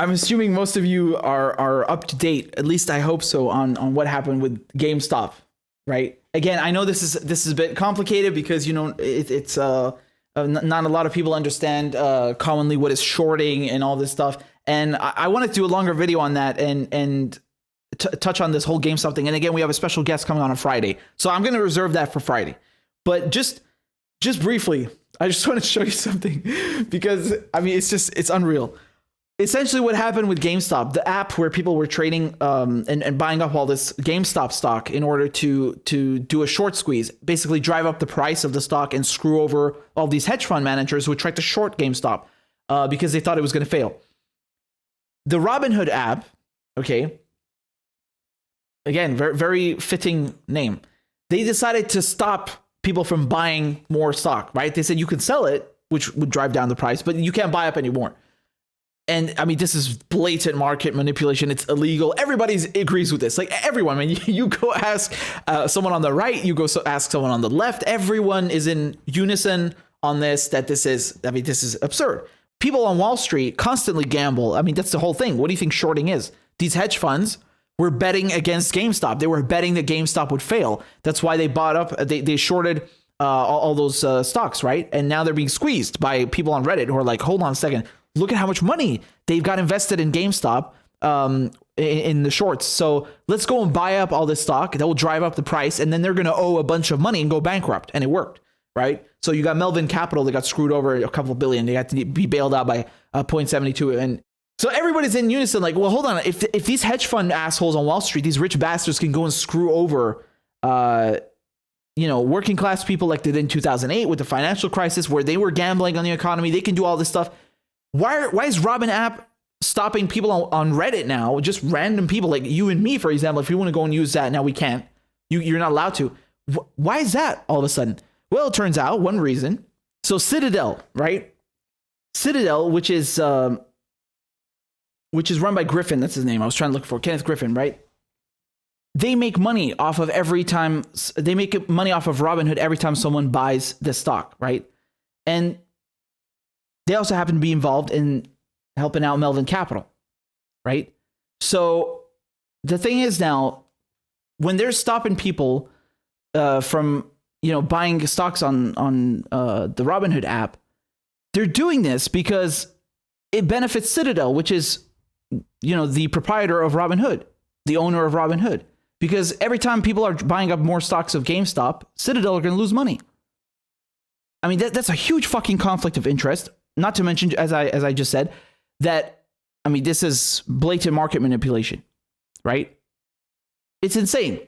I'm assuming most of you are up to date. At least I hope so on what happened with GameStop, right? Again, I know this is a bit complicated because it's not a lot of people understand commonly what is shorting and all this stuff. And I want to do a longer video on that and touch on this whole GameStop thing. And again, we have a special guest coming on Friday, so I'm going to reserve that for Friday. But just briefly, I just want to show you something because I mean it's unreal. Essentially, what happened with GameStop, the app where people were trading and buying up all this GameStop stock in order to do a short squeeze, basically drive up the price of the stock and screw over all these hedge fund managers who tried to short GameStop because they thought it was going to fail. The Robinhood app, okay, again, very, very fitting name. They decided to stop people from buying more stock, right? They said you can sell it, which would drive down the price, but you can't buy up anymore. And I mean, this is blatant market manipulation. It's illegal. Everybody agrees with this. Like everyone, I mean, you go ask someone on the right, you go ask someone on the left. Everyone is in unison on this, that this is absurd. People on Wall Street constantly gamble. I mean, that's the whole thing. What do you think shorting is? These hedge funds were betting against GameStop. They were betting that GameStop would fail. That's why they bought up, they shorted all those stocks, right? And now they're being squeezed by people on Reddit who are like, hold on a second. Look at how much money they've got invested in GameStop in the shorts. So let's go and buy up all this stock. That will drive up the price. And then they're going to owe a bunch of money and go bankrupt. And it worked, right? So you got Melvin Capital. They got screwed over a couple of billion. They had to be bailed out by 0.72. And so everybody's in unison like, well, hold on. If these hedge fund assholes on Wall Street, these rich bastards can go and screw over, working class people like they did in 2008 with the financial crisis where they were gambling on the economy. They can do all this stuff. Why is Robin app stopping people on Reddit now? Just random people like you and me, for example. If you want to go and use that, now we can't. You're not allowed to. Why is that all of a sudden? Well, it turns out one reason. So Citadel, right? Citadel, which is run by Griffin. That's his name. I was trying to look for Kenneth Griffin, right? They make money off of money off of Robinhood every time someone buys the stock, right? And they also happen to be involved in helping out Melvin Capital, right? So the thing is now, when they're stopping people from buying stocks on the Robinhood app, they're doing this because it benefits Citadel, which is the proprietor of Robinhood, the owner of Robinhood. Because every time people are buying up more stocks of GameStop, Citadel are going to lose money. I mean, that's a huge fucking conflict of interest. Not to mention, as I just said, that, I mean, this is blatant market manipulation, right? It's insane.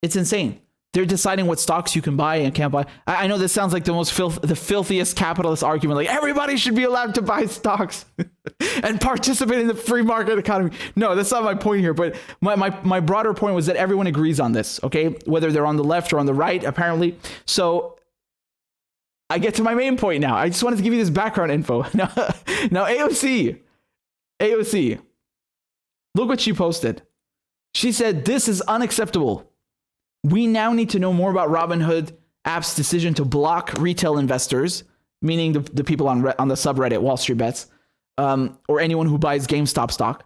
It's insane. They're deciding what stocks you can buy and can't buy. I know this sounds like the filthiest capitalist argument. Like everybody should be allowed to buy stocks and participate in the free market economy. No, that's not my point here. But my broader point was that everyone agrees on this, okay? Whether they're on the left or on the right, apparently. So I get to my main point now. I just wanted to give you this background info. Now AOC, look what she posted. She said, "This is unacceptable. We now need to know more about Robinhood app's decision to block retail investors," meaning the people on the subreddit Wall Street Bets, or anyone who buys GameStop stock.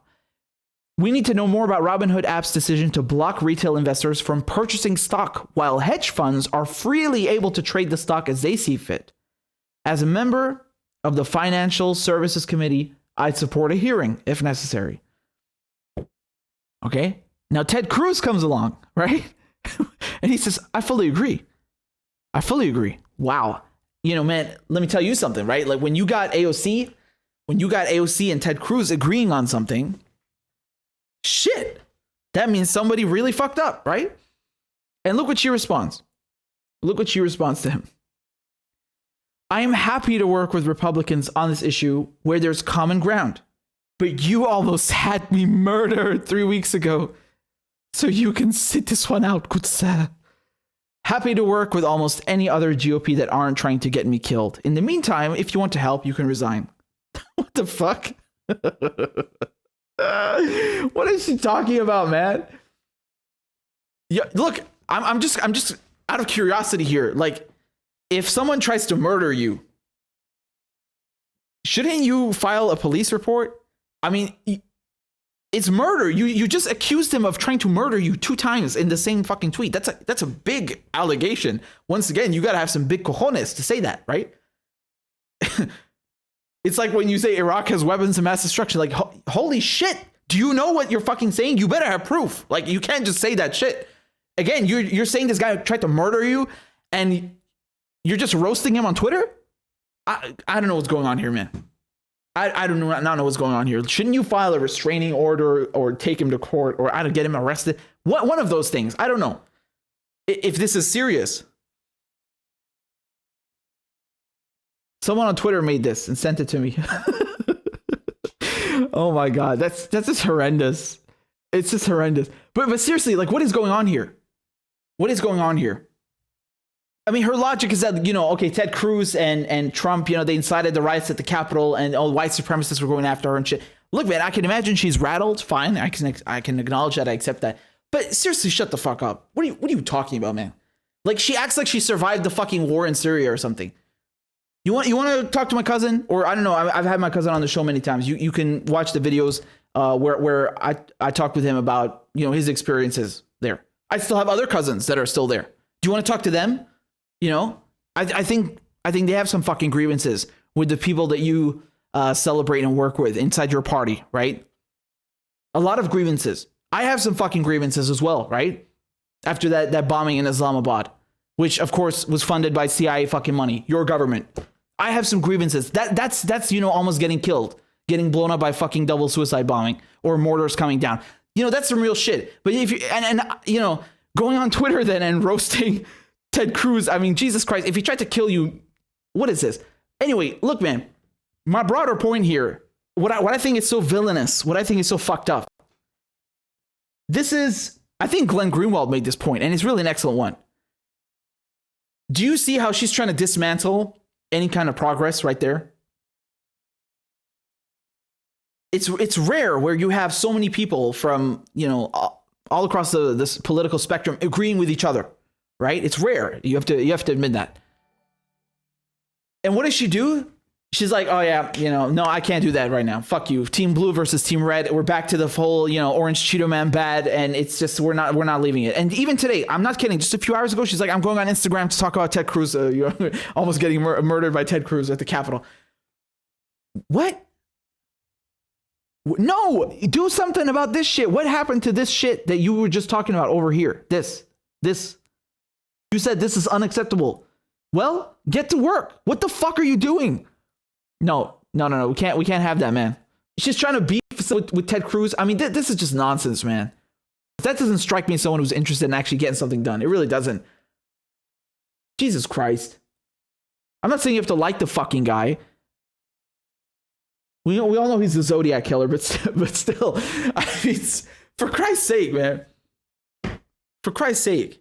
"We need to know more about Robinhood app's decision to block retail investors from purchasing stock while hedge funds are freely able to trade the stock as they see fit. As a member of the Financial Services Committee, I'd support a hearing if necessary." Okay. Now Ted Cruz comes along, right? And he says, I fully agree. Wow. Man, let me tell you something, right? Like when you got AOC and Ted Cruz agreeing on something, shit, that means somebody really fucked up, right? And look what she responds. To him. "I am happy to work with Republicans on this issue where there's common ground, but you almost had me murdered 3 weeks ago. So you can sit this one out, good sir. Happy to work with almost any other GOP that aren't trying to get me killed. In the meantime, if you want to help, you can resign." What the fuck? What is she talking about, man? Yeah, look, I'm just out of curiosity here. Like, if someone tries to murder you, shouldn't you file a police report? I mean, it's murder. You just accused him of trying to murder you 2 times in the same fucking tweet. That's a big allegation. Once again, you got to have some big cojones to say that, right? It's like when you say Iraq has weapons of mass destruction. Like, holy shit. Do you know what you're fucking saying? You better have proof. Like, you can't just say that shit. Again, you're saying this guy tried to murder you and you're just roasting him on Twitter? I don't know what's going on here, man. I don't know what's going on here. Shouldn't you file a restraining order or take him to court or I don't get him arrested? One of those things. I don't know. If this is serious. Someone on Twitter made this and sent it to me. Oh my God. That's just horrendous. It's just horrendous. But seriously, like, what is going on here? What is going on here? I mean, her logic is that, okay, Ted Cruz and Trump, they incited the riots at the Capitol and all white supremacists were going after her and shit. Look, man, I can imagine she's rattled. Fine. I can acknowledge that. I accept that. But seriously, shut the fuck up. What are you talking about, man? Like, she acts like she survived the fucking war in Syria or something. You want to talk to my cousin? Or I don't know. I've had my cousin on the show many times. You can watch the videos where I talked with him about, his experiences there. I still have other cousins that are still there. Do you want to talk to them? I think they have some fucking grievances with the people that you celebrate and work with inside your party, right? A lot of grievances. I have some fucking grievances as well, right? After that bombing in Islamabad, which of course was funded by CIA fucking money, your government. I have some grievances. That's almost getting killed, getting blown up by fucking double suicide bombing or mortars coming down. That's some real shit. But if you going on Twitter then and roasting Ted Cruz, I mean, Jesus Christ, if he tried to kill you, what is this? Anyway, look, man, my broader point here, what I think is so villainous, what I think is so fucked up. I think Glenn Greenwald made this point, and it's really an excellent one. Do you see how she's trying to dismantle any kind of progress right there? It's rare where you have so many people from, all across this political spectrum agreeing with each other. Right? It's rare. You have to admit that. And what does she do? She's like, oh yeah, no, I can't do that right now. Fuck you. Team Blue versus Team Red. We're back to the whole, Orange Cheeto Man bad, and it's just we're not leaving it. And even today, I'm not kidding. Just a few hours ago, she's like, I'm going on Instagram to talk about Ted Cruz, almost getting murdered by Ted Cruz at the Capitol. What? No, do something about this shit. What happened to this shit that you were just talking about over here? This. You said this is unacceptable. Well, get to work. What the fuck are you doing? No. We can't have that, man. She's trying to beef with Ted Cruz. I mean, this is just nonsense, man. That doesn't strike me as someone who's interested in actually getting something done. It really doesn't. Jesus Christ. I'm not saying you have to like the fucking guy. We all know he's the Zodiac killer, but still, I mean, for Christ's sake, man. For Christ's sake.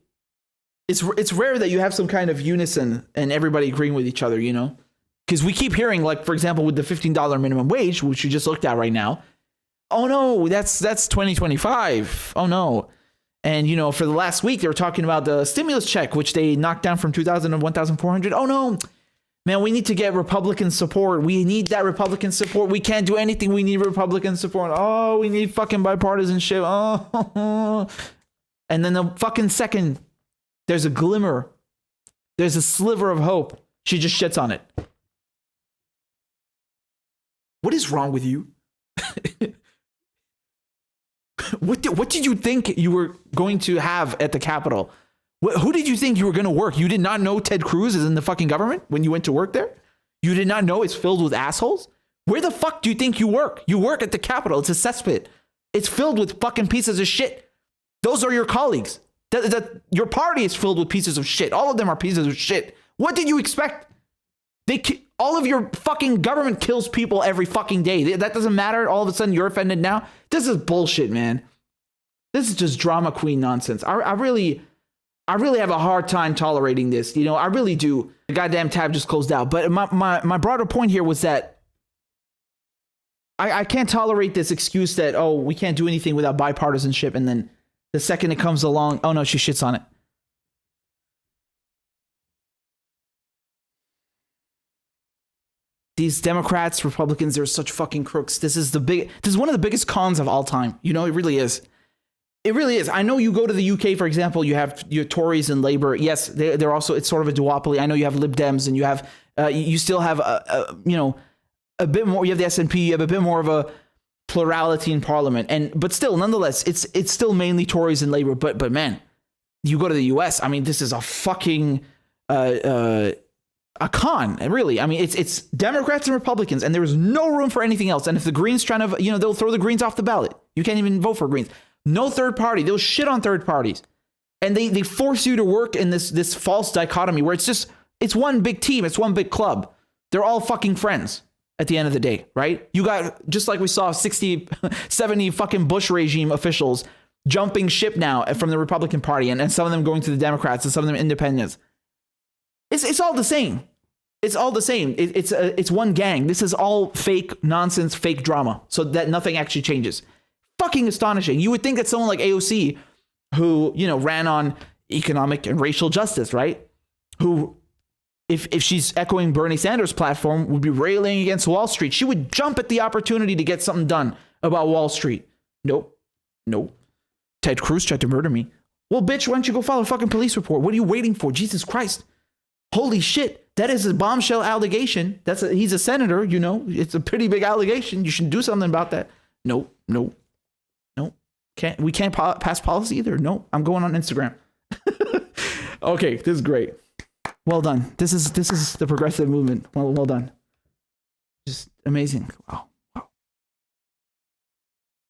It's rare that you have some kind of unison and everybody agreeing with each other, because we keep hearing, like, for example, with the $15 minimum wage, which you just looked at right now. Oh no, that's 2025. Oh no. And for the last week, they were talking about the stimulus check, which they knocked down from 2,000 to 1,400. Oh no, man, we need to get Republican support. We need that Republican support. We can't do anything. We need Republican support. Oh, we need fucking bipartisanship. Oh, and then the fucking second there's a glimmer, there's a sliver of hope, she just shits on it. What is wrong with you? What did you think you were going to have at the Capitol? Who did you think you were going to work? You did not know Ted Cruz is in the fucking government when you went to work there? You did not know it's filled with assholes? Where the fuck do you think you work? You work at the Capitol. It's a cesspit. It's filled with fucking pieces of shit. Those are your colleagues. Your party is filled with pieces of shit. All of them are pieces of shit. What did you expect? All of your fucking government kills people every fucking day. That doesn't matter. All of a sudden you're offended now. This is bullshit, man. This is just drama queen nonsense. I really have a hard time tolerating this. I really do. The goddamn tab just closed out. But my broader point here was that I can't tolerate this excuse that, oh, we can't do anything without bipartisanship, and then the second it comes along, oh no, she shits on it. these Democrats, Republicans, they're such fucking crooks. This is one of the biggest cons of all time. You know, it really is. It really is. I know you go to the UK, for example, you have your Tories and Labour. Yes, they're also, it's sort of a duopoly. I know you have Lib Dems and you have, you still have, a bit more, you have the SNP, you have a bit more of a plurality in parliament. But still, nonetheless, it's still mainly Tories and Labour. But man, you go to the US, I mean, this is a fucking, a con, really. I mean, it's Democrats and Republicans, and there's no room for anything else. And if the Greens trying to, they'll throw the Greens off the ballot. You can't even vote for Greens. No third party. They'll shit on third parties. And they force you to work in this false dichotomy where it's one big team. It's one big club. They're all fucking friends at the end of the day, right? You got, just like we saw 60, 70 fucking Bush regime officials jumping ship now from the Republican Party, and some of them going to the Democrats and some of them independents. It's all the same. It's all the same. It's one gang. This is all fake nonsense, fake drama, so that nothing actually changes. Fucking astonishing. You would think that someone like AOC, who, ran on economic and racial justice, right? Who, if she's echoing Bernie Sanders' platform, would be railing against Wall Street. She would jump at the opportunity to get something done about Wall Street. Nope. Ted Cruz tried to murder me. Well, bitch, why don't you go file a fucking police report? What are you waiting for? Jesus Christ. Holy shit. That is a bombshell allegation. He's a senator, It's a pretty big allegation. You should do something about that. No. We can't pass policy either. No, I'm going on Instagram. Okay, this is great. Well done. This is the progressive movement. Well done. Just amazing. Wow.